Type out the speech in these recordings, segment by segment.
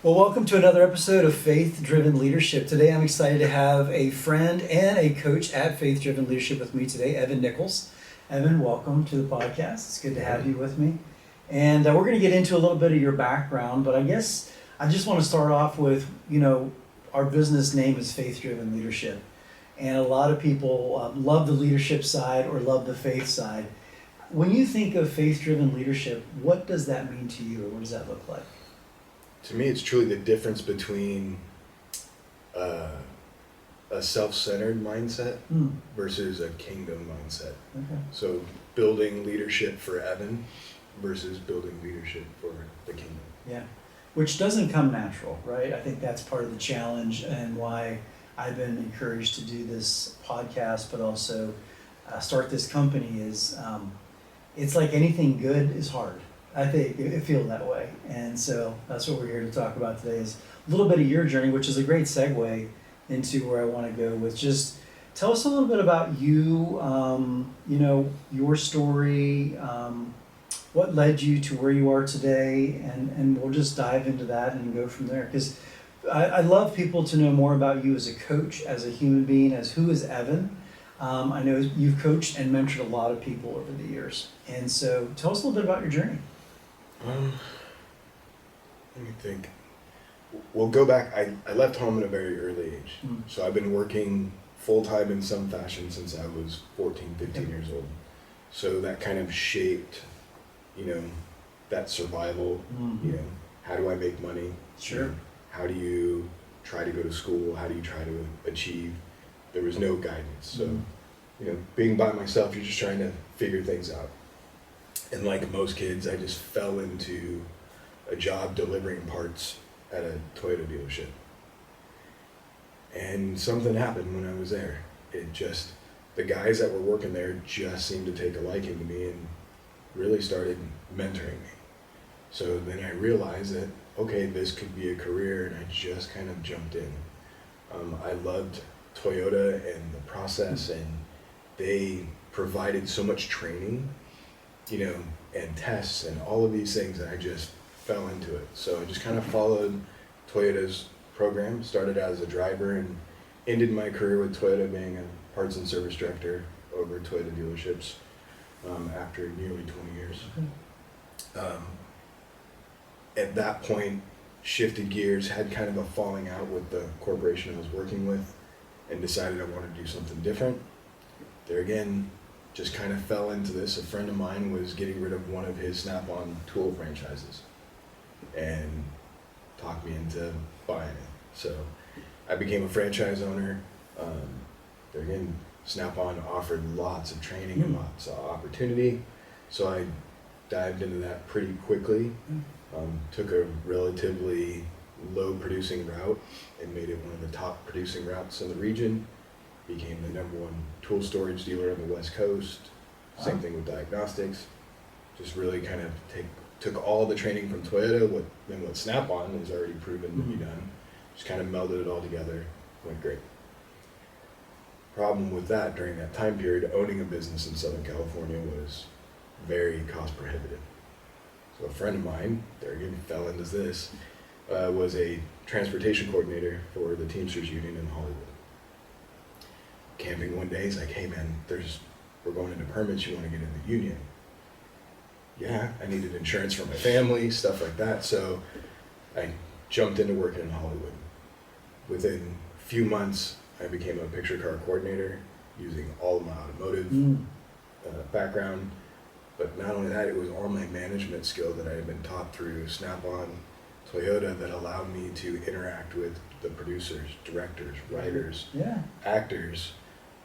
Well, welcome to another episode of Faith Driven Leadership. Today I'm excited to have a friend and a coach at Faith Driven Leadership with me today, Evan Nichols. Evan, welcome to the podcast. It's good to have you with me. And we're going to get into a little bit of your background, but I guess I just want to start off with, our business name is Faith Driven Leadership. And a lot of people love the leadership side or love the faith side. When you think of Faith Driven Leadership, what does that mean to you, or what does that look like? To me, it's truly the difference between a self-centered mindset versus a kingdom mindset. Okay. So building leadership for Evan versus building leadership for the kingdom. Yeah, which doesn't come natural, right? I think that's part of the challenge and why I've been encouraged to do this podcast, but also start this company is it's like anything good is hard. I think it feels that way. And so that's what we're here to talk about today is a little bit of your journey, which is a great segue into where I want to go with. Just tell us a little bit about you, your story, what led you to where you are today, and we'll just dive into that and go from there. Because I love people to know more about you as a coach, as a human being, as who is Evan. I know you've coached and mentored a lot of people over the years. And so tell us a little bit about your journey. Let me think. We'll go back. I left home at a very early age. So I've been working full-time in some fashion since I was 14, 15 years old. So that kind of shaped, that survival, how do I make money? Sure. How do you try to go to school? How do you try to achieve? There was no guidance. So, being by myself, you're just trying to figure things out. And like most kids, I just fell into a job delivering parts at a Toyota dealership. And something happened when I was there. The guys that were working there just seemed to take a liking to me and really started mentoring me. So then I realized that, okay, this could be a career, and I just kind of jumped in. I loved Toyota and the process, and they provided so much training, and tests and all of these things, that I just fell into it. So I just kind of followed Toyota's program, started as a driver, and ended my career with Toyota being a parts and service director over Toyota dealerships after nearly 20 years. At that point, shifted gears, had kind of a falling out with the corporation I was working with, and decided I wanted to do something different. There again, just kind of fell into this. A friend of mine was getting rid of one of his Snap-on tool franchises and talked me into buying it. So I became a franchise owner. There again, Snap-on offered lots of training and lots of opportunity. So I dived into that pretty quickly. Took a relatively low producing route and made it one of the top producing routes in the region. Became the #1 tool storage dealer on the West Coast. Same thing with diagnostics. Just really kind of took all the training from Toyota, what Snap-on has already proven to be done. Just kind of melded it all together. Went great. Problem with that during that time period, owning a business in Southern California was very cost prohibitive. So a friend of mine, there again, fell into this, was a transportation coordinator for the Teamsters Union in Hollywood. Camping one day, he's like, hey man, we're going into permits, you want to get in the union? Yeah, I needed insurance for my family, stuff like that, so I jumped into working in Hollywood. Within a few months, I became a picture car coordinator using all of my automotive background, but not only that, it was all my management skill that I had been taught through Snap-on, Toyota, that allowed me to interact with the producers, directors, writers, actors,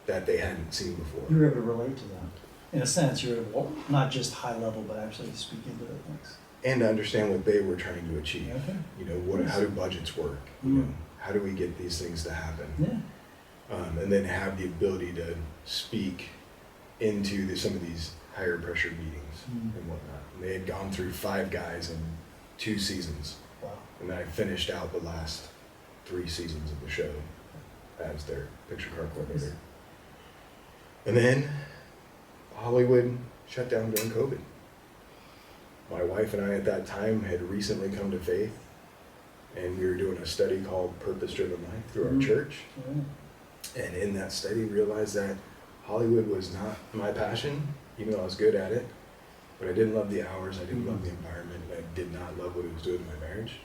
that they hadn't seen before. You were able to relate to them. In a sense, you were able to, not just high level, but actually speak into those things. And to understand what they were trying to achieve. Okay. How do budgets work? How do we get these things to happen? Yeah. And then have the ability to speak into some of these higher pressure meetings and whatnot. And they had gone through 5 guys in 2 seasons. Wow. And then I finished out the last 3 seasons of the show as their picture car coordinator. And then Hollywood shut down during COVID. My wife and I at that time had recently come to faith, and we were doing a study called Purpose Driven Life through our church. And in that study realized that Hollywood was not my passion, even though I was good at it. But I didn't love the hours, I didn't love the environment, and I did not love what it was doing to my marriage.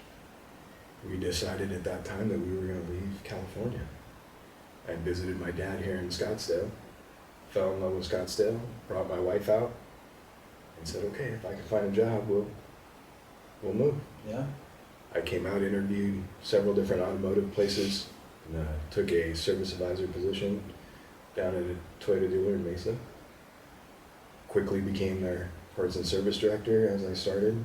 We decided at that time that we were going to leave California. I visited my dad here in Scottsdale, fell in love with Scottsdale, brought my wife out, and said, okay, if I can find a job, we'll move. Yeah. I came out, interviewed several different automotive places, and took a service advisor position down at a Toyota dealer in Mesa. Quickly became their parts and service director as I started.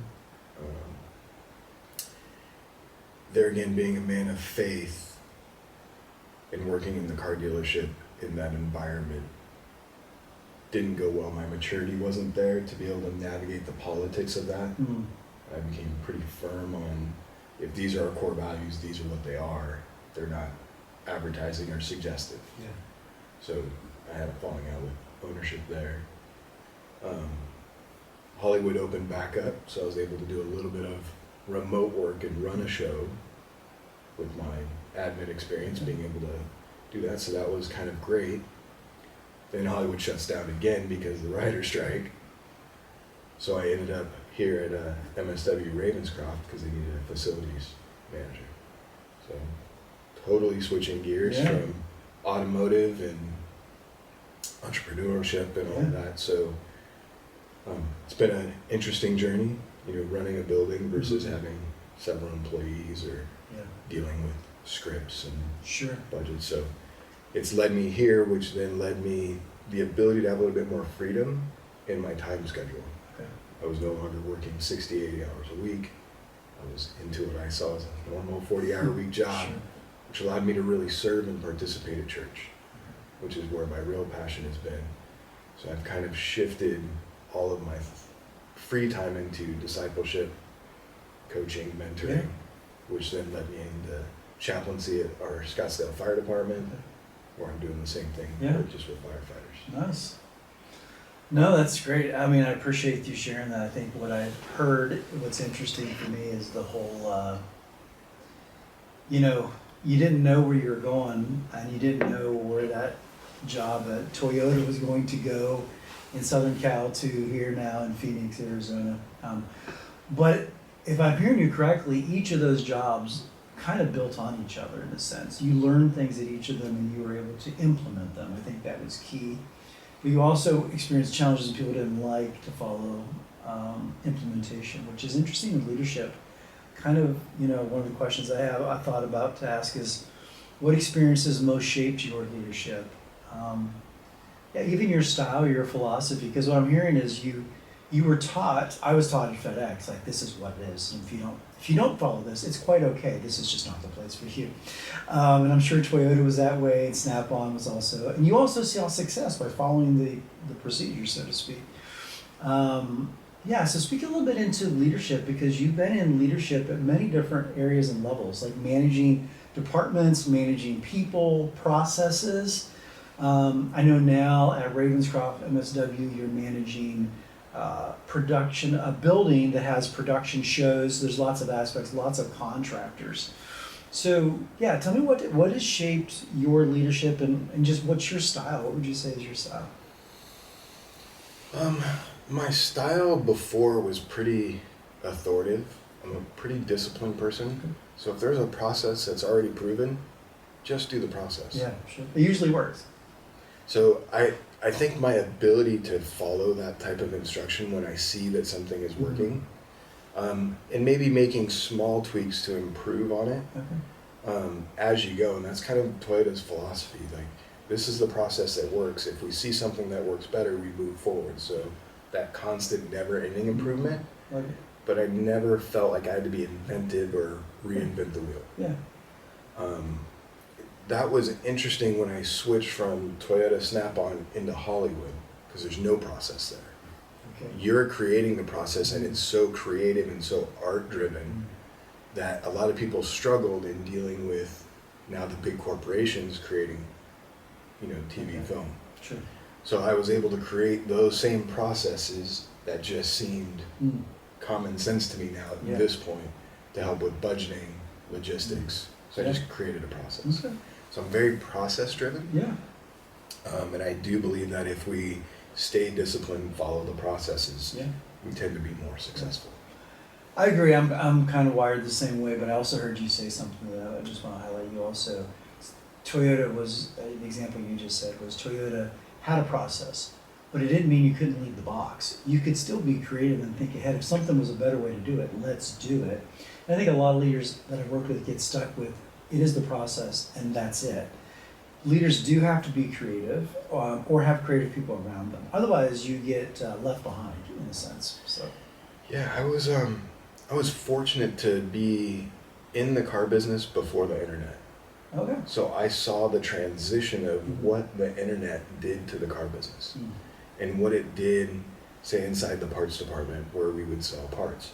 There again, being a man of faith and working in the car dealership in that environment didn't go well. My maturity wasn't there to be able to navigate the politics of that. I became pretty firm on, if these are our core values, these are what they are. They're not advertising or suggestive. Yeah. So I had a falling out with ownership there. Hollywood opened back up, so I was able to do a little bit of remote work and run a show with my admin experience, being able to do that, so that was kind of great. Then Hollywood shuts down again because of the writer's strike. So I ended up here at MSW Ravenscroft because they needed a facilities manager. So totally switching gears from automotive and entrepreneurship and all of that. So it's been an interesting journey, running a building versus having several employees or dealing with scripts and budgets. So it's led me here, which then led me the ability to have a little bit more freedom in my time schedule. Okay. I was no longer working 60, 80 hours a week. I was into what I saw as a normal 40-hour-a-week job, which allowed me to really serve and participate at church, which is where my real passion has been. So I've kind of shifted all of my free time into discipleship, coaching, mentoring, which then led me into chaplaincy at our Scottsdale Fire Department, where I'm doing the same thing, but just with firefighters. Nice. No, that's great. I mean, I appreciate you sharing that. I think what I've heard, what's interesting for me is the whole, you didn't know where you were going, and you didn't know where that job at Toyota was going to go in Southern Cal to here now in Phoenix, Arizona. But if I'm hearing you correctly, each of those jobs kind of built on each other in a sense. You learned things at each of them and you were able to implement them. I think that was key. But you also experienced challenges and people didn't like to follow implementation, which is interesting in leadership. Kind of, one of the questions I thought about to ask is, what experiences most shaped your leadership? Even your style, your philosophy, because what I'm hearing is you were taught, I was taught at FedEx, like, this is what it is. And if you don't follow this, it's quite okay. This is just not the place for you. And I'm sure Toyota was that way, and Snap-on was also. And you also saw success by following the procedure, so to speak. So speak a little bit into leadership, because you've been in leadership at many different areas and levels, like managing departments, managing people, processes. I know now at Ravenscroft MSW, you're managing production, a building that has production shows. There's lots of aspects, lots of contractors. So tell me what has shaped your leadership and just what's your style? What would you say is your style? My style before was pretty authoritative. I'm a pretty disciplined person. So if there's a process that's already proven, just do the process. Yeah, sure. It usually works. So I think my ability to follow that type of instruction when I see that something is working, and maybe making small tweaks to improve on it as you go, and that's kind of Toyota's philosophy. Like, this is the process that works. If we see something that works better, we move forward. So that constant, never-ending improvement. Okay. But I never felt like I had to be inventive or reinvent the wheel. Yeah. That was interesting when I switched from Toyota Snap-on into Hollywood, because there's no process there. Okay. You're creating the process, and it's so creative and so art-driven that a lot of people struggled in dealing with now the big corporations creating, TV, film. Sure. So I was able to create those same processes that just seemed common sense to me now at this point, to help with budgeting, logistics. So I Yeah. just created a process. Okay. So I'm very process driven. Yeah. And I do believe that if we stay disciplined, follow the processes, Yeah. we tend to be more successful. I agree. I'm kind of wired the same way, but I also heard you say something that I just want to highlight. You also, Toyota was the example you just said was Toyota had a process, but it didn't mean you couldn't leave the box. You could still be creative and think ahead. If something was a better way to do it, let's do it. And I think a lot of leaders that I've worked with get stuck with it is the process and that's it. Leaders do have to be creative or have creative people around them. Otherwise, you get left behind in a sense. So. Yeah, I was fortunate to be in the car business before the internet. Okay. So I saw the transition of what the internet did to the car business and what it did, say, inside the parts department where we would sell parts.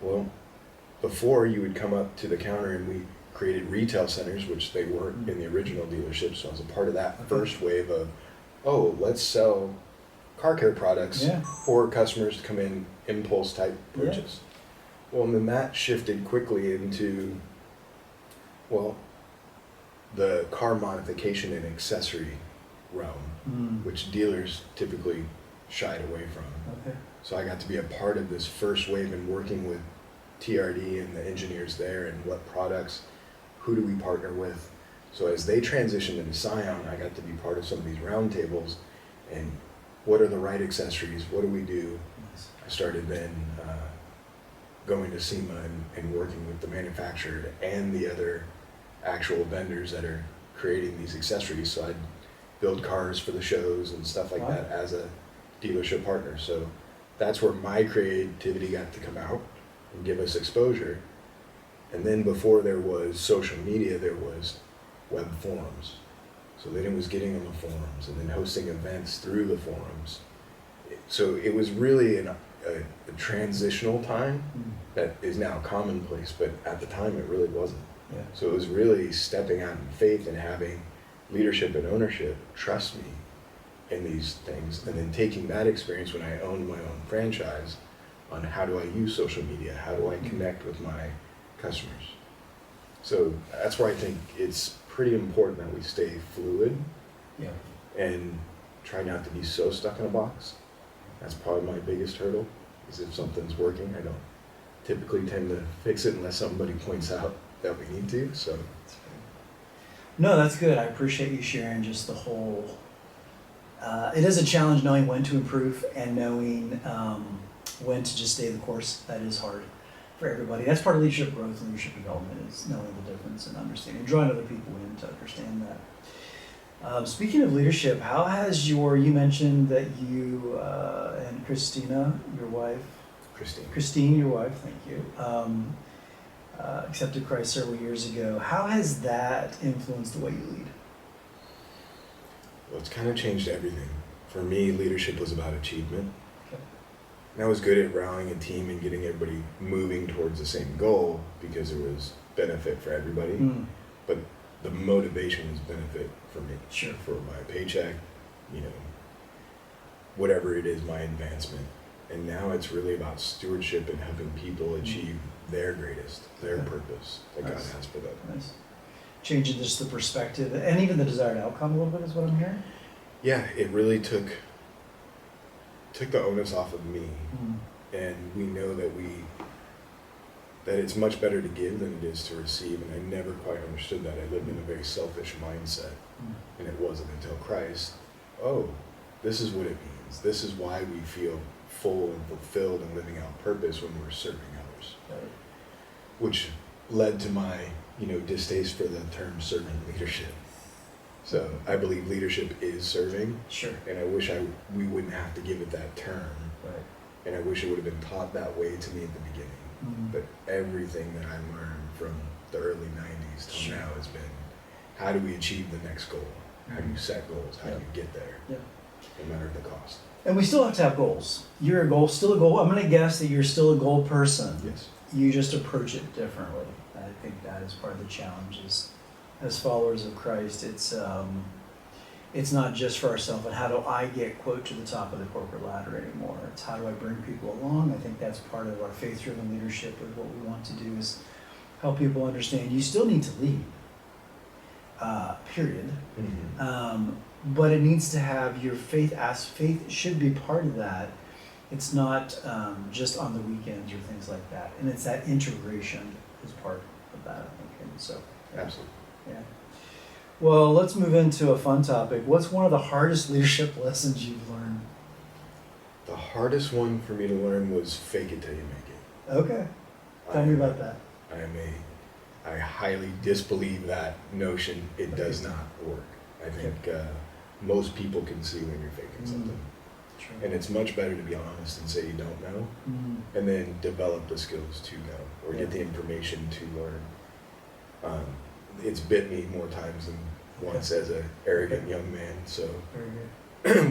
Well, before you would come up to the counter and we created retail centers, which they weren't in the original dealership. So I was a part of that first wave of, oh, let's sell car care products for customers to come in impulse type purchase. Well, and then that shifted quickly into, well, the car modification and accessory realm, which dealers typically shied away from. Okay. So I got to be a part of this first wave and working with TRD and the engineers there and what products, who do we partner with. So as they transitioned into Scion, I got to be part of some of these roundtables and what are the right accessories, what do we do? Nice. I started then going to SEMA and working with the manufacturer and the other actual vendors that are creating these accessories. So I'd build cars for the shows and stuff like that as a dealership partner. So that's where my creativity got to come out and give us exposure. And then before there was social media, there was web forums. So then it was getting on the forums and then hosting events through the forums. So it was really a transitional time that is now commonplace, but at the time it really wasn't. Yeah. So it was really stepping out in faith and having leadership and ownership trust me in these things, and then taking that experience when I owned my own franchise on how do I use social media, how do I connect with my customers. So that's where I think it's pretty important that we stay fluid and try not to be so stuck in a box. That's probably my biggest hurdle, is if something's working, I don't typically tend to fix it unless somebody points out that we need to, so. No, that's good. I appreciate you sharing just the whole, it is a challenge knowing when to improve and knowing when to just stay the course. That is hard for everybody. That's part of leadership growth and leadership development, is knowing the difference and understanding, drawing other people in to understand that. Speaking of leadership, how has you mentioned that you and Christina, your wife, Christine, your wife, thank you, accepted Christ several years ago. How has that influenced the way you lead? Well, it's kind of changed everything. For me, leadership was about achievement. Okay. And I was good at rallying a team and getting everybody moving towards the same goal because there was benefit for everybody. But the motivation was benefit for me. Sure. For my paycheck, whatever it is, my advancement. And now it's really about stewardship and helping people achieve their greatest, their purpose that God has for them. Nice. Changing just the perspective and even the desired outcome a little bit is what I'm hearing? Yeah, it really took the onus off of me. And we know that it's much better to give than it is to receive, and I never quite understood that. I lived in a very selfish mindset, and it wasn't until Christ, this is what it means. This is why we feel full and fulfilled and living out purpose when we're serving others. Right. Which led to my, distaste for the term servant leadership. So I believe leadership is serving. Sure. And I wish we wouldn't have to give it that term. Right. And I wish it would have been taught that way to me at the beginning. But everything that I learned from the early 90s till now has been, how do we achieve the next goal? How do you set goals? How do you get there? No matter the cost. And we still have to have goals. You're still a goal. I'm going to guess that you're still a goal person. Yes. You just approach it differently. I think that is part of the challenge as followers of Christ. It's not just for ourselves, but how do I get, quote, to the top of the corporate ladder anymore? It's how do I bring people along? I think that's part of our faith-driven leadership, of what we want to do is help people understand you still need to lead, period. But it needs to have your faith, faith should be part of that. It's not just on the weekends or things like that. And it's that integration is part of that, I think. And so, Absolutely. yeah. Well, let's move into a fun topic. What's one of the hardest leadership lessons you've learned? The hardest one for me to learn was fake it till you make it. Okay. Tell me about that. I highly disbelieve that notion. It does not work. I think most people can see when you're faking something. True. And it's much better to be honest and say you don't know, and then develop the skills to know, or get the information to learn. It's bit me more times than once as an arrogant young man, so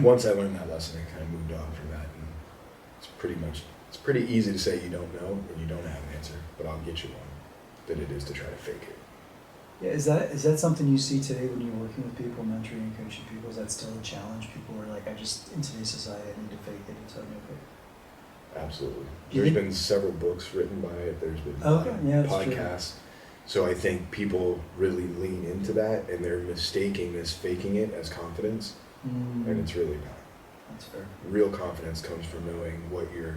once I learned that lesson, I kind of moved on from that, and it's pretty easy to say you don't know and you don't have an answer, but I'll get you one, than it is to try to fake it. Yeah, is that something you see today when you're working with people, mentoring and coaching people? Is that still a challenge? People are like, in today's society, I need to fake it until I make it. Absolutely. There's been several books written by it. There's been podcasts. So I think people really lean into that, and they're mistaking this faking it as confidence, and it's really not. That's fair. Real confidence comes from knowing what you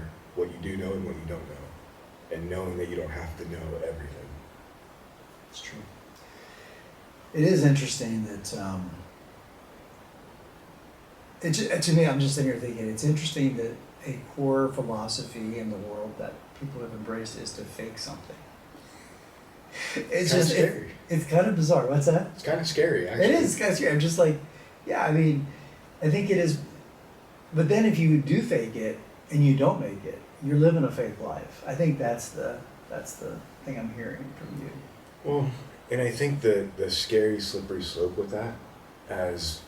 do know and what you don't know, and knowing that you don't have to know everything. It's true. It is interesting that, to me, I'm just sitting here thinking, it's interesting that a core philosophy in the world that people have embraced is to fake something. It's just, scary. It's kind of bizarre. What's that? It's kind of scary, actually. It is kind of scary. I'm just like, I think it is, but then if you do fake it and you don't make it, you're living a fake life. I think that's the thing I'm hearing from you. Well, and I think the scary slippery slope with that, as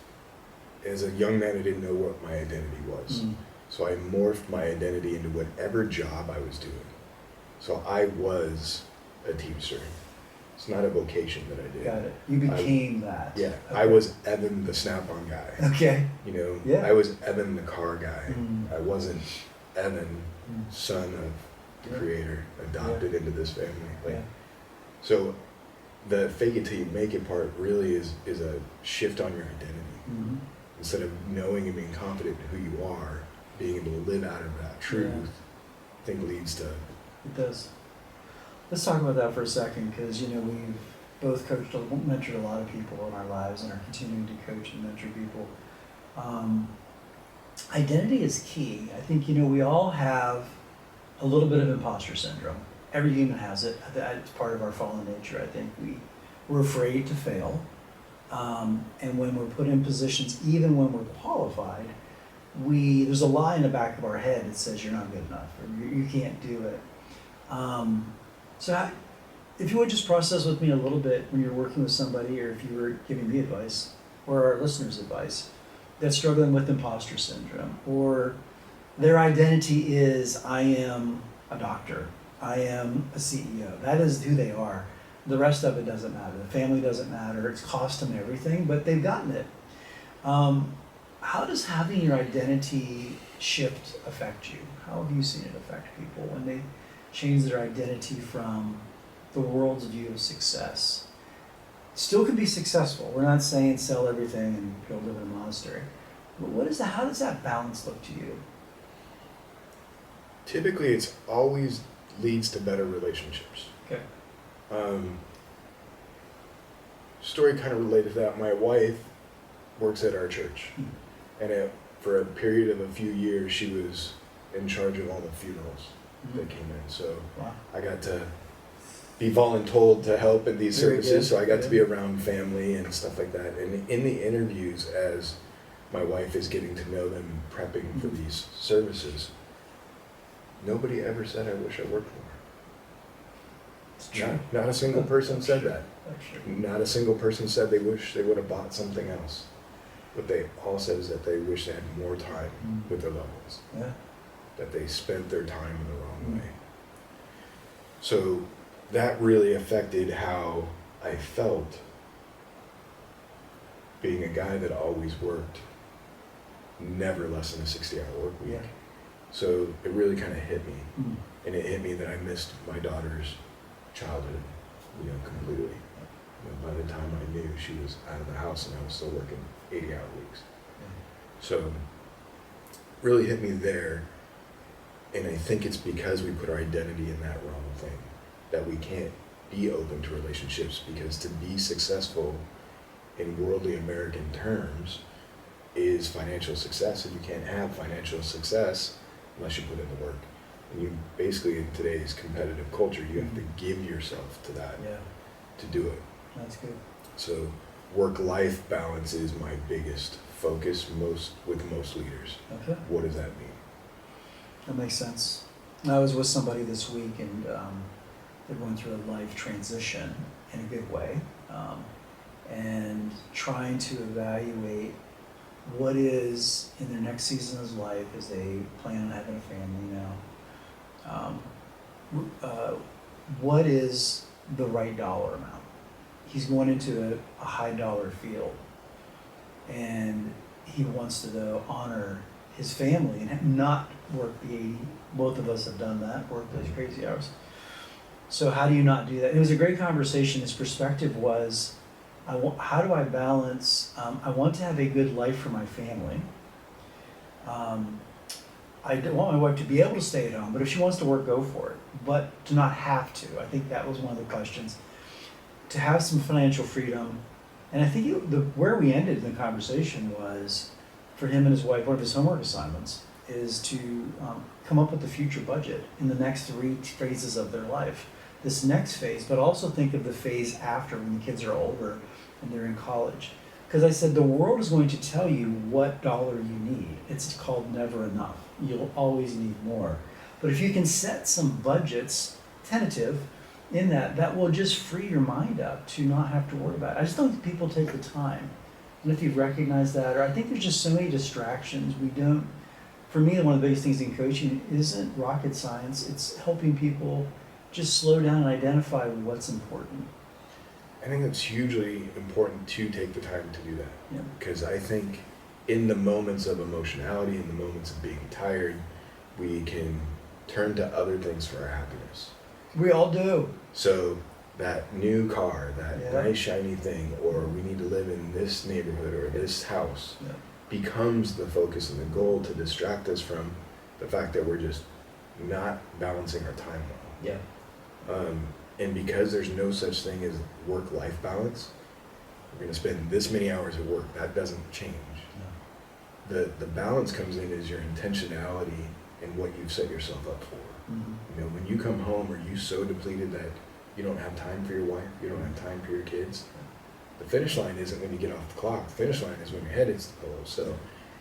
a young man, I didn't know what my identity was. So I morphed my identity into whatever job I was doing. So I was a teamster. It's not a vocation that I did. Got it. You became that. Yeah. Okay. I was Evan the Snap-on guy. Okay. I was Evan the car guy. I wasn't Evan, son of the creator, adopted into this family. So the fake it till you make it part really is a shift on your identity. Instead of knowing and being confident in who you are, being able to live out of that truth, I think leads to... It does. Let's talk about that for a second, because we've both mentored a lot of people in our lives and are continuing to coach and mentor people. Identity is key. I think we all have a little bit of imposter syndrome. Every human has it. It's part of our fallen nature. I think we're afraid to fail, and when we're put in positions, even when we're qualified, there's a lie in the back of our head that says you're not good enough or you can't do it. So if you would just process with me a little bit when you're working with somebody, or if you were giving me advice, or our listeners advice, that's struggling with imposter syndrome, or their identity is, I am a doctor, I am a CEO. That is who they are. The rest of it doesn't matter. The family doesn't matter. It's cost them everything, but they've gotten it. How does having your identity shift affect you? How have you seen it affect people when they change their identity from the world's view of success? Still can be successful. We're not saying sell everything and go live in a monastery. But how does that balance look to you? Typically, it's always leads to better relationships. Okay. Story kind of related to that. My wife works at our church, and for a period of a few years, she was in charge of all the funerals that came in. So I got to be voluntold to help in these services, so I got to be around family and stuff like that. And in the interviews, as my wife is getting to know them, prepping for these services, nobody ever said, I wish I worked for her. It's true. Not a single person said that. Actually. Not a single person said they wish they would have bought something else. What they all said is that they wish they had more time with their loved ones. Yeah. That they spent their time in the wrong way. So that really affected how I felt being a guy that always worked never less than a 60-hour work week. Yeah. So it really kind of hit me. And it hit me that I missed my daughter's childhood completely. By the time I knew, she was out of the house and I was still working 80-hour weeks. So really hit me there, and I think it's because we put our identity in that wrong thing, that we can't be open to relationships, because to be successful in worldly American terms is financial success, and you can't have financial success unless you put in the work. And you basically, in today's competitive culture, you have to give yourself to that to do it. That's good. So work-life balance is my biggest focus with most leaders. Okay. What does that mean? That makes sense. I was with somebody this week, and they're going through a life transition in a good way, and trying to evaluate what is in their next season of life as they plan on having a family now. What is the right dollar amount? He's going into a high dollar field, and he wants to though honor his family and not work the 80. Both of us have done that, work those crazy hours. So how do you not do that? It was a great conversation. His perspective was, how do I balance, I want to have a good life for my family. I don't want my wife to be able to stay at home, but if she wants to work, go for it. But to not have to. I think that was one of the questions. To have some financial freedom. And I think where we ended in the conversation was, for him and his wife, one of his homework assignments is to come up with the future budget in the next 3 phases of their life. This next phase, but also think of the phase after, when the kids are older and they're in college. Because I said the world is going to tell you what dollar you need. It's called never enough. You'll always need more. But if you can set some budgets, tentative, in that will just free your mind up to not have to worry about it. I just don't think people take the time. And if you've recognized that, or I think there's just so many distractions. For me, one of the biggest things in coaching isn't rocket science. It's helping people just slow down and identify what's important. I think it's hugely important to take the time to do that. Yeah. Because I think in the moments of emotionality, in the moments of being tired, we can turn to other things for our happiness. We all do. So that new car, that Yeah. nice shiny thing, or we need to live in this neighborhood or this house, becomes the focus and the goal to distract us from the fact that we're just not balancing our time well. Yeah. And because there's no such thing as work-life balance, we're going to spend this many hours at work. That doesn't change. No. The balance comes in is your intentionality and what you've set yourself up for. Mm-hmm. When you come home, are you so depleted that you don't have time for your wife, you don't have time for your kids? The finish line isn't when you get off the clock. The finish line is when your head hits the pillow. So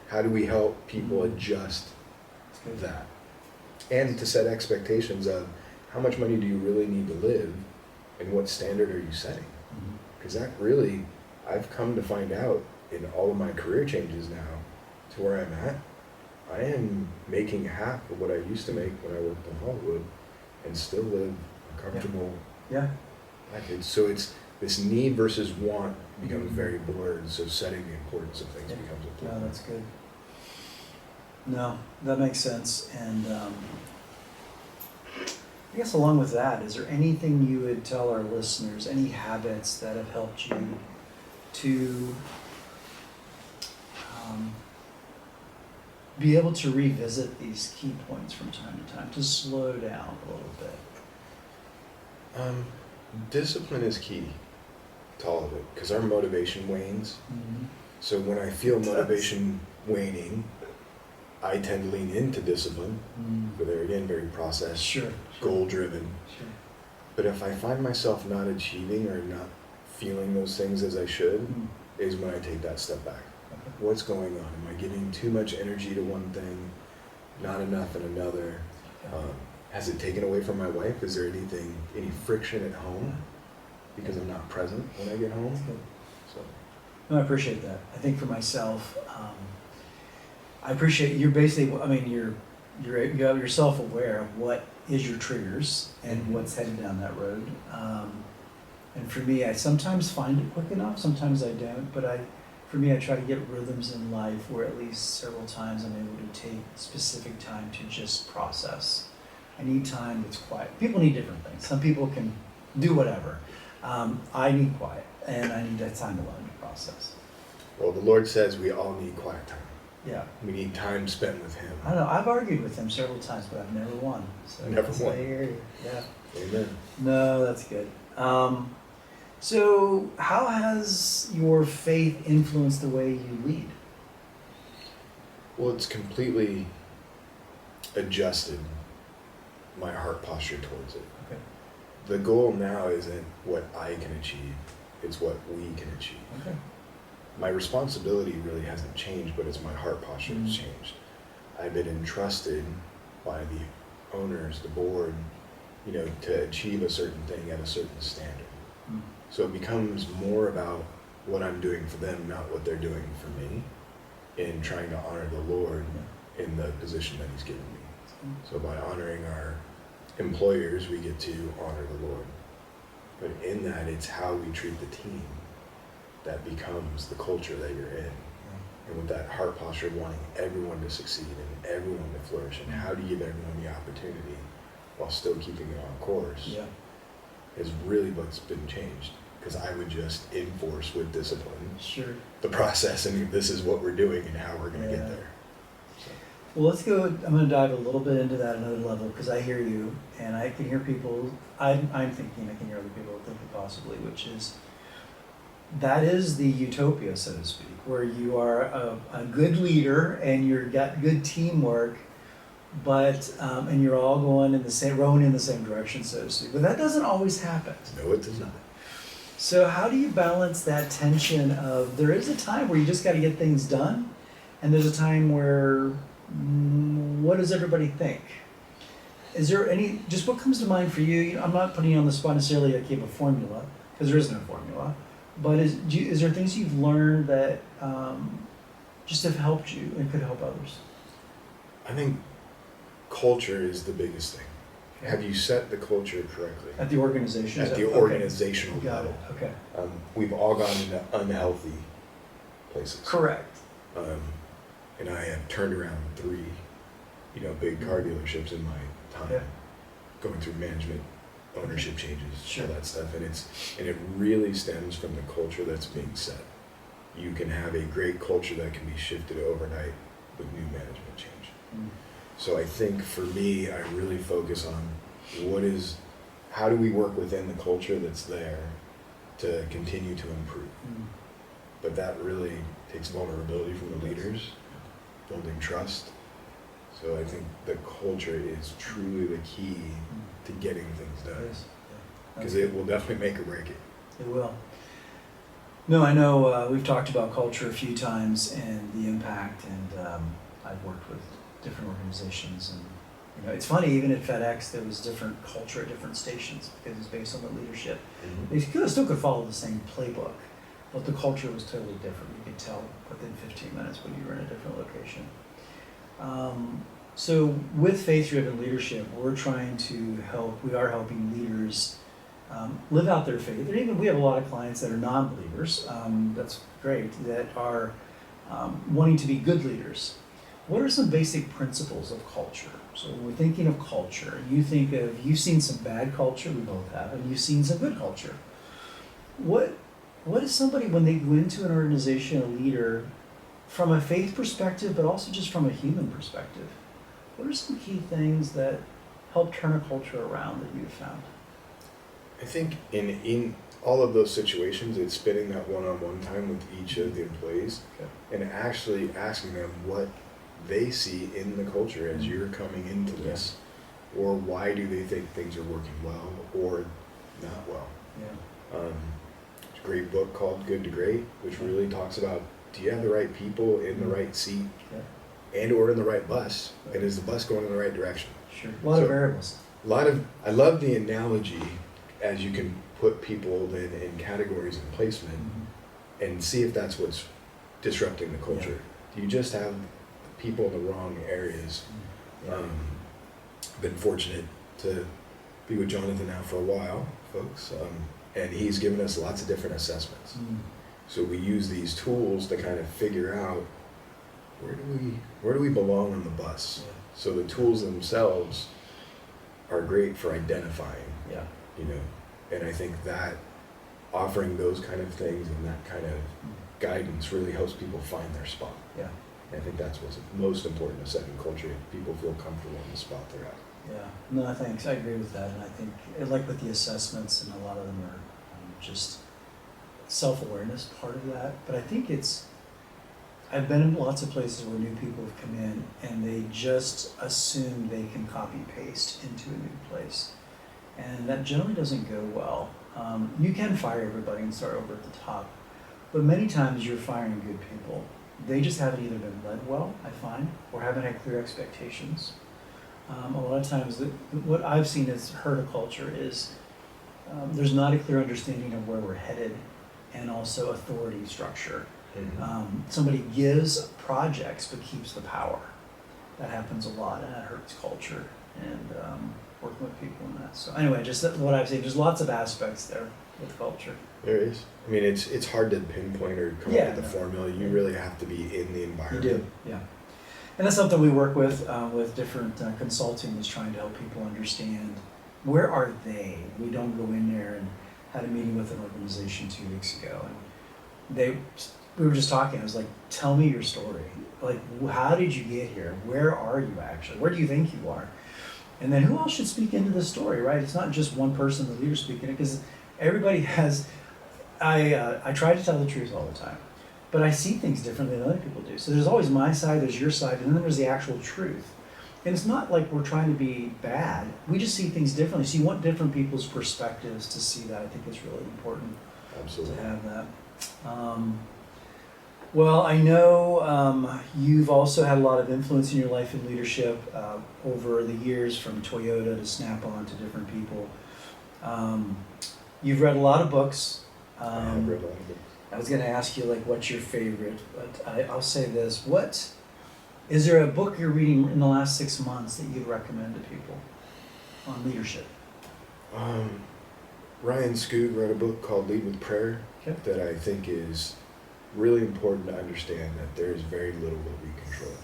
how do we help people adjust that? And to set expectations of how much money do you really need to live and what standard are you setting? Because that really, I've come to find out in all of my career changes now to where I'm at, I am making half of what I used to make when I worked in Hollywood and still live a comfortable Yeah. package. So it's this need versus want becomes very blurred, so setting the importance of things becomes No, important. that's good. No, that makes sense. And I guess along with that, is there anything you would tell our listeners, any habits that have helped you to be able to revisit these key points from time to time, to slow down a little bit? Discipline is key to all of it because our motivation wanes. So when I feel motivation waning, I tend to lean into discipline, but they're again very process, goal driven. Sure. But if I find myself not achieving or not feeling those things as I should, is when I take that step back. Okay. What's going on? Am I giving too much energy to one thing, not enough in another? Has it taken away from my wife? Is there any friction at home because I'm not present when I get home? So. No, I appreciate that. I think for myself, I appreciate you're basically, I mean, you're self-aware of what is your triggers and what's headed down that road. And for me, I sometimes find it quick enough, sometimes I don't, but for me, I try to get rhythms in life where at least several times I'm able to take specific time to just process. I need time that's quiet. People need different things. Some people can do whatever. I need quiet, and I need that time alone to process. Well, the Lord says we all need quiet time. Yeah. We need time spent with Him. I don't know. I've argued with him several times, but I've never won. So Never that's won. why I hear you. Yeah. Amen. No, that's good. So how has your faith influenced the way you lead? Well, it's completely adjusted my heart posture towards it. Okay. The goal now isn't what I can achieve, it's what we can achieve. Okay. My responsibility really hasn't changed, but it's my heart posture that's Mm. changed. I've been entrusted by the owners, the board, to achieve a certain thing at a certain standard. Mm. So it becomes more about what I'm doing for them, not what they're doing for me, in trying to honor the Lord in the position that He's given me. So by honoring our employers, we get to honor the Lord. But in that, it's how we treat the team that becomes the culture that you're in. And with that heart posture of wanting everyone to succeed and everyone to flourish, and how do you give everyone the opportunity while still keeping it on course, Yeah. is really what's been changed. Because I would just enforce with discipline Sure. the process, and this is what we're doing and how we're going to Yeah. get there. So, Well, let's go. I'm going to dive a little bit into that another level because I hear you, and I can hear people. I'm thinking I can hear other people thinking possibly, which is that is the utopia, so to speak, where you are a good leader and you've got good teamwork, but and you're all going in the same rowing in the same direction, so to speak. But that doesn't always happen. no, it does not. So how do you balance that tension of there is a time where you just got to get things done, and there's a time where what does everybody think? Is there any, just what comes to mind for you? I'm not putting you on the spot necessarily like you have a formula, because there is no formula, but is there things you've learned that just have helped you and could help others? I think culture is the biggest thing. Okay. Have you set the culture correctly? At the organization? At the Okay. organizational Got it, level. okay. We've all gone into unhealthy places. Correct. And I have turned around 3, big car dealerships in my time, Yeah. going through management, ownership changes, Sure. all that stuff, and it really stems from the culture that's being set. You can have a great culture that can be shifted overnight with new management change. Mm. So I think for me, I really focus on how do we work within the culture that's there to continue to improve. Mm. But that really takes vulnerability from the leaders, building trust. So I think the culture is truly the key to getting things It done. is. Yeah. Because it will definitely make or break it. It will. No, I know we've talked about culture a few times and the impact, and I've worked with different organizations, and it's funny, even at FedEx there was different culture at different stations because it's based on the leadership. They still could follow the same playbook, but the culture was totally different. You could tell within 15 minutes when you were in a different location. So with faith-driven leadership, we are helping leaders live out their faith. And even we have a lot of clients that are non-believers, that's great, that are wanting to be good leaders. What are some basic principles of culture? So when we're thinking of culture, you've seen some bad culture, we both have, and you've seen some good culture. What is somebody, when they go into an organization, a leader, from a faith perspective, but also just from a human perspective, what are some key things that help turn a culture around that you've found? I think in all of those situations, it's spending that one-on-one time with each of the employees and actually asking them what they see in the culture as you're coming into this, or why do they think things are working well or not well. There's a great book called Good to Great, which really talks about, do you have the right people in the right seat and or in the right bus, and is the bus going in the right direction? Sure. A lot of variables. I love the analogy as you can put people then in categories and placement and see if that's what's disrupting the culture. Do you just have people in the wrong areas? Been fortunate to be with Jonathan now for a while, folks, and he's given us lots of different assessments. So we use these tools to kind of figure out where do we belong on the bus. So the tools themselves are great for identifying, and I think that offering those kind of things and that kind of guidance really helps people find their spot. Yeah. And I think that's what's most important to setting culture. People feel comfortable in the spot they're at. Yeah, no, thanks. I agree with that, and I think, like with the assessments, and a lot of them are just self-awareness part of that. But I think I've been in lots of places where new people have come in and they just assume they can copy paste into a new place, and that generally doesn't go well. You can fire everybody and start over at the top, but many times you're firing good people. They just haven't either been led well, I find, or haven't had clear expectations. A lot of times, what I've seen as hurt a culture is there's not a clear understanding of where we're headed, and also authority structure. Mm-hmm. Somebody gives projects but keeps the power. That happens a lot, and that hurts culture and working with people in that. So anyway, just what I've seen, there's lots of aspects there with culture. There is. I mean, it's hard to pinpoint or come up with a formula. You really have to be in the environment. You do, yeah. And that's something we work with different consulting, is trying to help people understand where are they. We don't go in there, and had a meeting with an organization 2 weeks ago, and we were just talking. I was like, tell me your story. Like, how did you get here? Where are you actually? Where do you think you are? And then who else should speak into this story, right? It's not just one person, the leader, speaking it, because everybody has, I try to tell the truth all the time, but I see things differently than other people do. So there's always my side, there's your side, and then there's the actual truth. And it's not like we're trying to be bad. We just see things differently. So you want different people's perspectives to see that. I think it's really important. Absolutely. To have that. Well, I know you've also had a lot of influence in your life in leadership over the years, from Toyota to Snap-on to different people. You've read a lot of books. I have read a lot of books. I was going to ask you, like, what's your favorite? But I'll say this. Is there a book you're reading in the last 6 months that you'd recommend to people on leadership? Ryan Skoog wrote a book called Lead with Prayer that I think is really important to understand that there is very little that we control.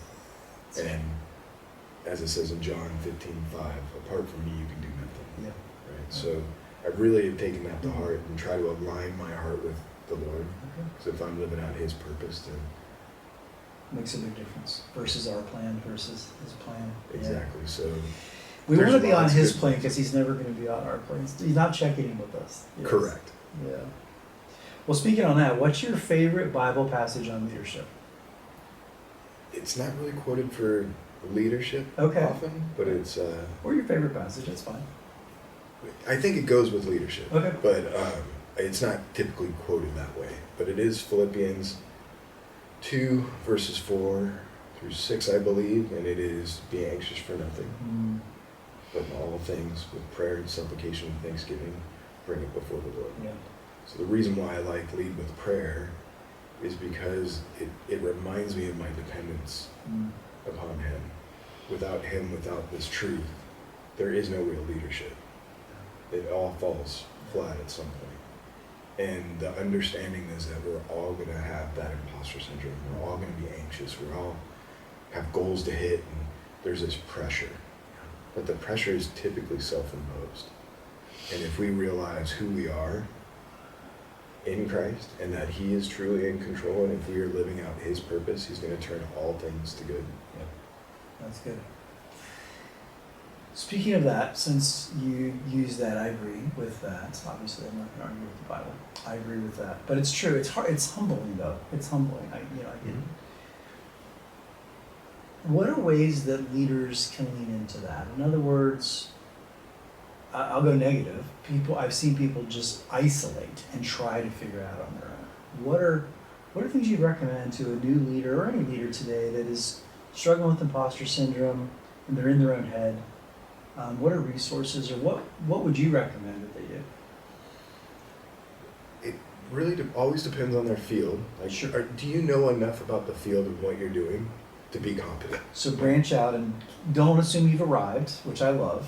And as it says in John 15:5, apart from me, you can do nothing. Yeah. Right? So I really have taken that to heart and try to align my heart with the Lord. Because if I'm living out His purpose, then makes a big difference versus our plan versus His plan. Exactly. So we want to be on His plan because He's never going to be on our plans. He's not checking in with us. Yes. Correct. Yeah. Well, speaking on that, what's your favorite Bible passage on leadership? It's not really quoted for leadership often, but it's... or your favorite passage, that's fine. I think it goes with leadership. Okay. But it's not typically quoted that way. But it is Philippians 2, verses 4 through 6, I believe, and it is, be anxious for nothing, but in all things, with prayer and supplication and thanksgiving, bring it before the Lord. Yeah. So the reason why I like lead with prayer is because it reminds me of my dependence upon Him. Without Him, without this truth, there is no real leadership. It all falls flat at some point. And the understanding is that we're all going to have that imposter syndrome. We're all going to be anxious. We all have goals to hit, and there's this pressure. But the pressure is typically self-imposed. And if we realize who we are in Christ and that He is truly in control, and if we are living out His purpose, He's going to turn all things to good. Yeah, that's good. Speaking of that, since you use that, I agree with that. Obviously, I'm not going to argue with the Bible. I agree with that, but it's true. It's hard. It's humbling, though. It's humbling. I get it. What are ways that leaders can lean into that? In other words, I'll go negative. I've seen people just isolate and try to figure out on their own. What are things you'd recommend to a new leader or any leader today that is struggling with imposter syndrome and they're in their own head? What are resources, or what would you recommend that they do? It really always depends on their field. Like, sure. Do you know enough about the field of what you're doing to be competent? So branch out and don't assume you've arrived, which I love.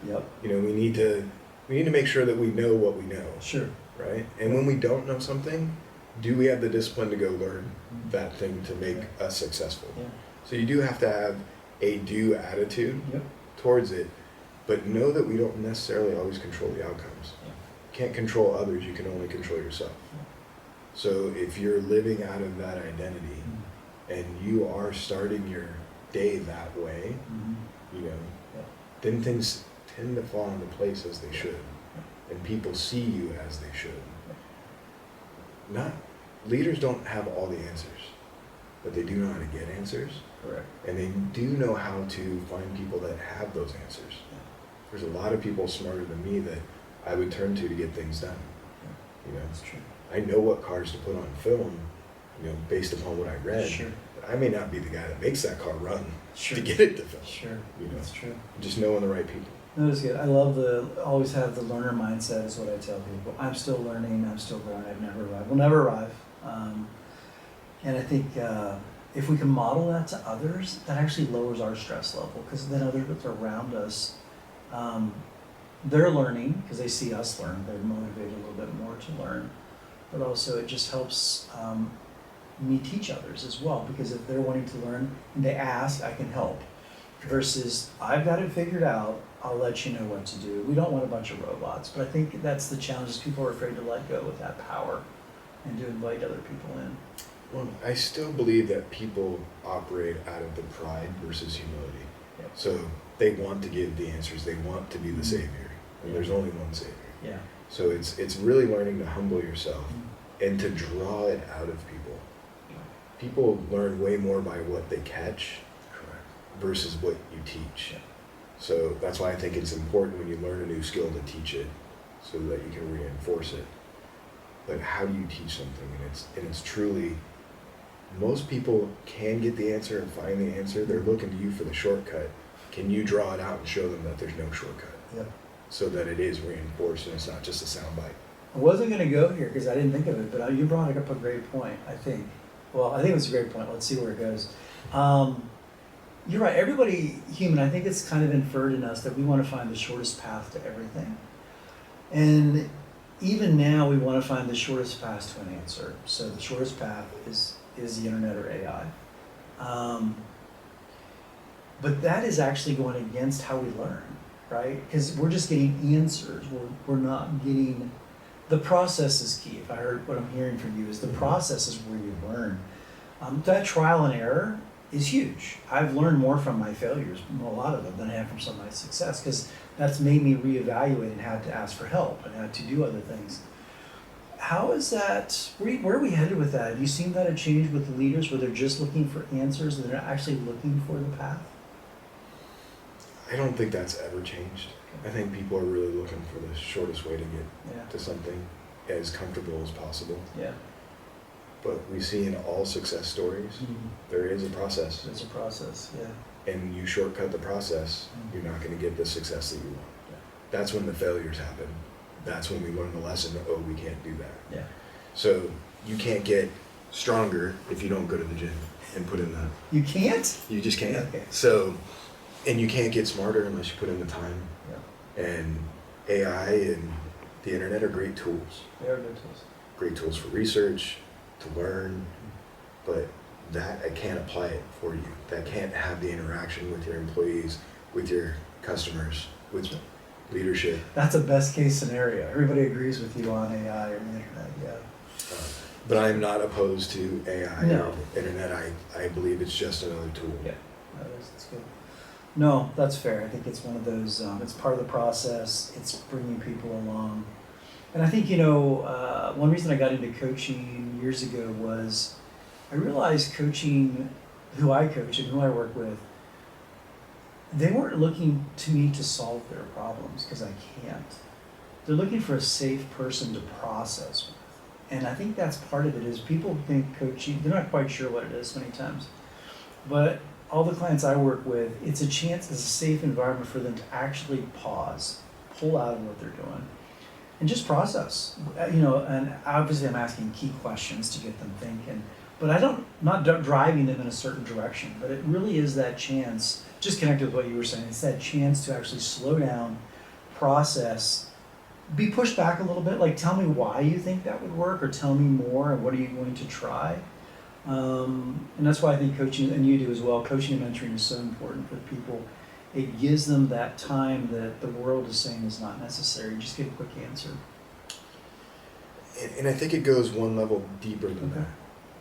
Yep. You know, we need to make sure that we know what we know. Sure. Right? And when we don't know something, do we have the discipline to go learn that thing to make us successful? Yeah. So you do have to have a do attitude Yep. towards it, but know that we don't necessarily always control the outcomes. Yeah. can't control others, you can only control yourself. So if you're living out of that identity and you are starting your day that way, you know, then things tend to fall into place as they should, and people see you as they should. Not leaders don't have all the answers, but they do know how to get answers. Correct. And they do know how to find people that have those answers. There's a lot of people smarter than me that I would turn to get things done. You know, That's true. I know what cars to put on film, you know, based upon what I read. Sure. But I may not be the guy that makes that car run Sure. to get it to film. Sure. You know, That's true. just knowing the right people. No, it's good. I love always have the learner mindset is what I tell people. I'm still learning, I'm still growing, I've never arrived. We'll never arrive. And I think if we can model that to others, that actually lowers our stress level, because then others around us, they're learning because they see us learn. They're motivated a little bit more to learn. But also it just helps me teach others as well, because if they're wanting to learn and they ask, I can help. Versus, I've got it figured out, I'll let you know what to do. We don't want a bunch of robots, but I think that's the challenge, is people are afraid to let go of that power and to invite other people in. Well, I still believe that people operate out of the pride versus humility. Yep. So they want to give the answers, they want to be the savior, and there's only one savior. Yeah. So it's really learning to humble yourself and to draw it out of people. People learn way more by what they catch versus what you teach. Yeah. So that's why I think it's important when you learn a new skill to teach it, so that you can reinforce it. But how do you teach something? And it's truly, most people can get the answer and find the answer. They're looking to you for the shortcut. Can you draw it out and show them that there's no shortcut? Yeah. So that it is reinforced and it's not just a soundbite. I wasn't going to go here because I didn't think of it, but you brought up a great point, I think. Well, I think it was a great point. Let's see where it goes. You're right. Everybody human, I think it's kind of inferred in us that we want to find the shortest path to everything. And even now we want to find the shortest path to an answer. So the shortest path is the internet or AI. But that is actually going against how we learn, right? Because we're just getting answers. We're not getting, the process is key. If I heard what I'm hearing from you is the process is where you learn. That trial and error is huge. I've learned more from my failures, a lot of them, than I have from some of my success, because that's made me reevaluate and had to ask for help and had to do other things. How is that, where are we headed with that? Have you seen that a change with the leaders where they're just looking for answers and they're actually looking for the path? I don't think that's ever changed. I think people are really looking for the shortest way to get to something as comfortable as possible. Yeah. But we see in all success stories, there is a process. It's a process, yeah. And you shortcut the process, you're not going to get the success that you want. Yeah. That's when the failures happen. That's when we learn the lesson, oh, we can't do that. Yeah. So you can't get stronger if you don't go to the gym and put in the... You can't? You just can't. Okay. So, and you can't get smarter unless you put in the time. Yeah. And AI and the internet are great tools. They are good tools. Great tools for research, to learn, but that I can't apply it for you. That can't have the interaction with your employees, with your customers, with leadership. That's a best case scenario. Everybody agrees with you on AI or the internet, yeah. But I'm not opposed to AI No. or internet. I believe it's just another tool. Yeah, that's good. No, that's fair. I think it's one of those, it's part of the process. It's bringing people along. And I think, one reason I got into coaching years ago was I realized coaching, who I coach and who I work with, they weren't looking to me to solve their problems, because I can't. They're looking for a safe person to process with. And I think that's part of it, is people think coaching, they're not quite sure what it is many times. But all the clients I work with, it's a chance, it's a safe environment for them to actually pause, pull out of what they're doing, and just process. And obviously I'm asking key questions to get them thinking, but not driving them in a certain direction, but it really is that chance, just connected with what you were saying, it's that chance to actually slow down, process, be pushed back a little bit, like tell me why you think that would work, or tell me more, and what are you going to try? And that's why I think coaching, and you do as well, coaching and mentoring is so important for people. It gives them that time that the world is saying is not necessary. Just get a quick answer. And I think it goes one level deeper than Okay.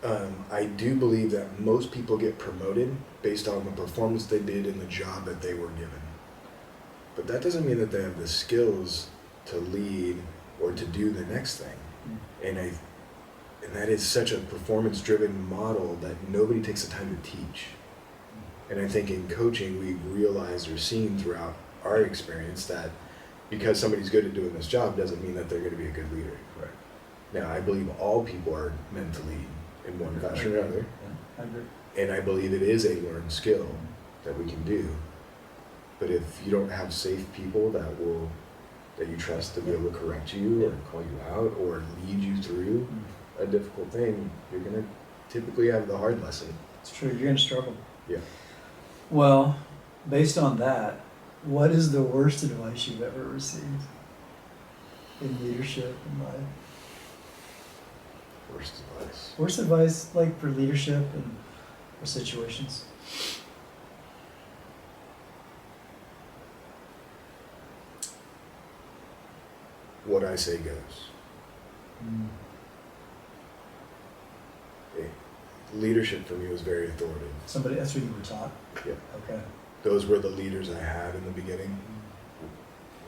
that. I do believe that most people get promoted based on the performance they did in the job that they were given. But that doesn't mean that they have the skills to lead or to do the next thing. And that is such a performance-driven model that nobody takes the time to teach. And I think in coaching, we've realized or seen throughout our experience that because somebody's good at doing this job doesn't mean that they're going to be a good leader. Right. Now, I believe all people are meant to lead in one fashion or another. Yeah, I agree. And I believe it is a learned skill that we can do. But if you don't have safe people that you trust to be able to correct you or call you out or lead you through a difficult thing, you're going to typically have the hard lesson. It's true, you're gonna struggle. Yeah. Well, based on that, what is the worst advice you've ever received in leadership and life? Worst advice. Worst advice, like for leadership and for situations? What I say goes. Leadership for me was very authoritative. Somebody, that's what you were taught? Yeah. Okay. Those were the leaders I had in the beginning.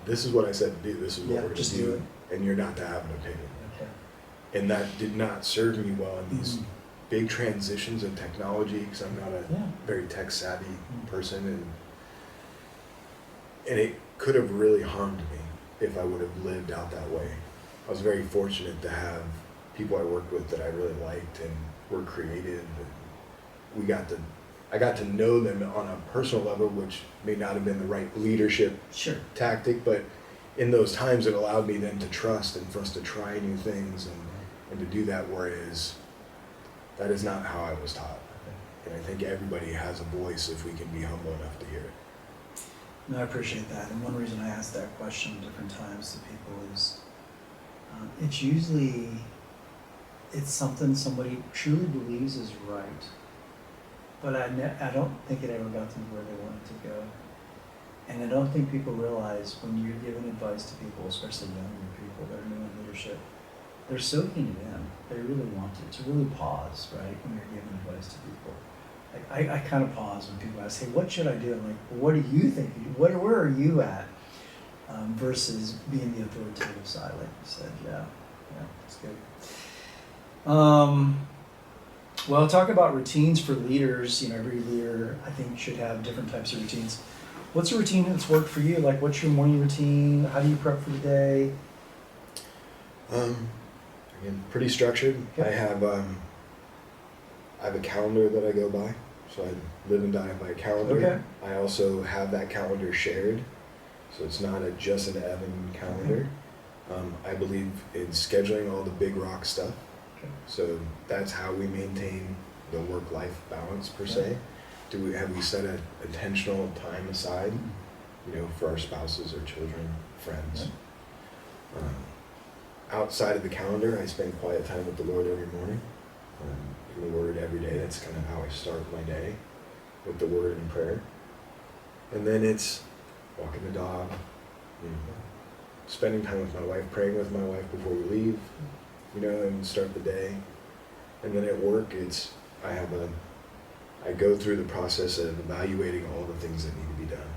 This is what I said to do. This is what we're going just to do do. it. And you're not to have an opinion. Okay. And that did not serve me well in these big transitions in technology because I'm not a very tech savvy person. And it could have really harmed me if I would have lived out that way. I was very fortunate to have people I worked with that I really liked and were creative. And I got to know them on a personal level, which may not have been the right leadership tactic, but in those times it allowed me then to trust and for us to try new things and to do that, whereas that is not how I was taught. And I think everybody has a voice if we can be humble enough to hear it. No, I appreciate that. And one reason I ask that question different times to people is it's usually, it's something somebody truly believes is right. But I don't think it ever got them where they wanted to go. And I don't think people realize when you're giving advice to people, especially younger people that are new in leadership, they're soaking it in. They really want to really pause, right, when you're giving advice to people. Like I kind of pause when people ask, hey, what should I do? I'm like, well, what do you think? Where are you at? Versus being the authoritative side, like you said. Yeah, that's good. Well, talk about routines for leaders. You know, every leader, I think, should have different types of routines. What's a routine that's worked for you? Like, what's your morning routine? How do you prep for the day? Again, pretty structured. Okay. I have a calendar that I go by, so I live and die by a calendar. Okay. I also have that calendar shared, so it's not just an Evan calendar. I believe in scheduling all the big rock stuff. Okay. So that's how we maintain the work-life balance per se. Have we set an intentional time aside, for our spouses or children, friends? Outside of the calendar, I spend quiet time with the Lord every morning. In the Word every day. That's kind of how I start my day, with the Word and prayer. And then it's walking the dog, spending time with my wife, praying with my wife before we leave, and start the day. And then at work, I go through the process of evaluating all the things that need to be done.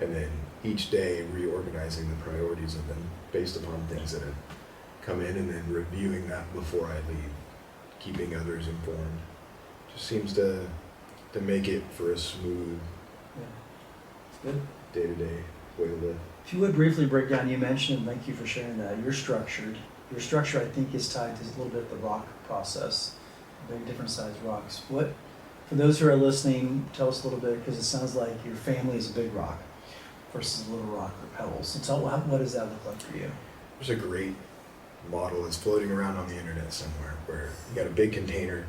And then each day reorganizing the priorities of them based upon things that have come in, and then reviewing that before I leave, keeping others informed. Just seems to make it for a smooth Good. day-to-day way to live. If you would briefly break down, you mentioned, thank you for sharing that, you're structured. Your structure, I think, is tied to a little bit the rock process, very different sized rocks. For those who are listening, tell us a little bit, because it sounds like your family is a big rock versus a little rock or pebbles. So what does that look like for you? There's a great model that's floating around on the internet somewhere where you got a big container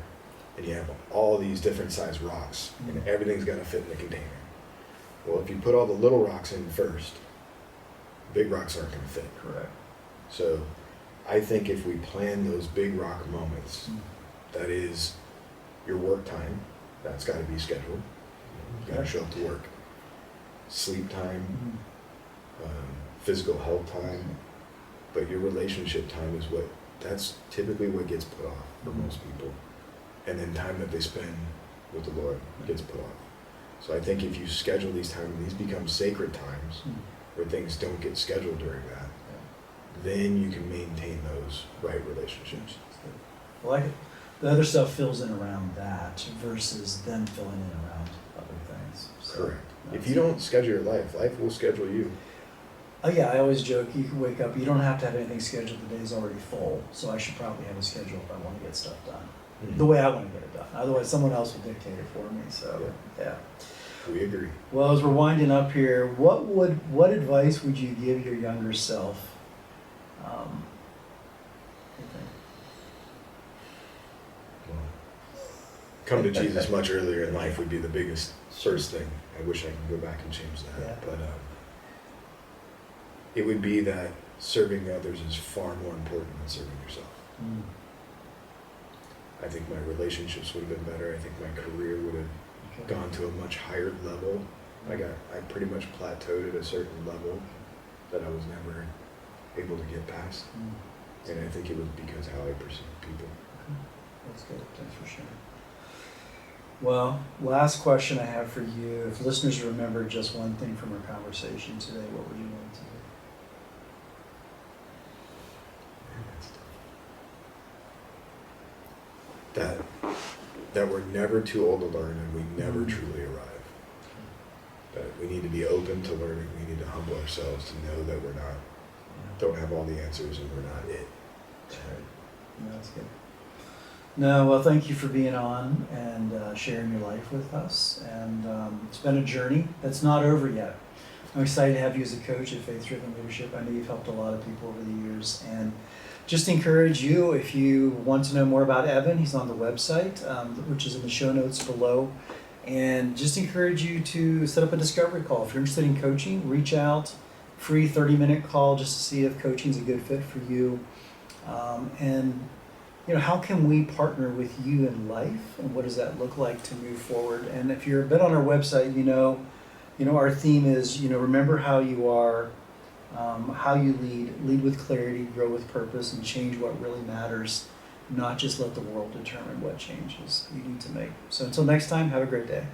and you have all these different sized rocks and everything's got to fit in the container. Well, if you put all the little rocks in first, big rocks aren't going to fit. Correct. So I think if we plan those big rock moments, that is your work time, that's got to be scheduled. You got to show up to work. Sleep time, physical health time, but your relationship time is what that's typically what gets put off for most people. And then time that they spend with the Lord gets put off. So I think if you schedule these times, these become sacred times where things don't get scheduled during that, then you can maintain those right relationships. I like it. The other stuff fills in around that versus them filling in around other things. So Correct. If you don't schedule your life, life will schedule you. Oh yeah, I always joke, you can wake up, you don't have to have anything scheduled, the day's already full, so I should probably have a schedule if I want to get stuff done. The way I want to get it done. Otherwise, someone else will dictate it for me, so, yeah. We agree. Well, as we're winding up here, what advice would you give your younger self? You think? Well, come to Jesus much earlier in life would be the biggest first thing. I wish I could go back and change that. Yeah. But it would be that serving others is far more important than serving yourself. Mm. I think my relationships would have been better. I think my career would have Okay. gone to a much higher level. I pretty much plateaued at a certain level that I was never able to get past. Mm. And I think it was because how I perceived people. That's good, thanks for sharing. Well, last question I have for you. If listeners remember just one thing from our conversation today, what would you want to do? That we're never too old to learn and we never truly arrive. That we need to be open to learning. We need to humble ourselves to know that we're not, don't have all the answers and we're not it. That's right. No, that's good. No, well, thank you for being on and sharing your life with us. And it's been a journey that's not over yet. I'm excited to have you as a coach at Faith Driven Leadership. I know you've helped a lot of people over the years. And just encourage you, if you want to know more about Evan, he's on the website, which is in the show notes below. And just encourage you to set up a discovery call. If you're interested in coaching, reach out, free 30-minute call just to see if coaching is a good fit for you. And you know, how can we partner with you in life, and what does that look like to move forward? And if you're a bit on our website, you know, our theme is, remember how you are, how you lead with clarity, grow with purpose, and change what really matters, not just let the world determine what changes you need to make. So until next time, have a great day.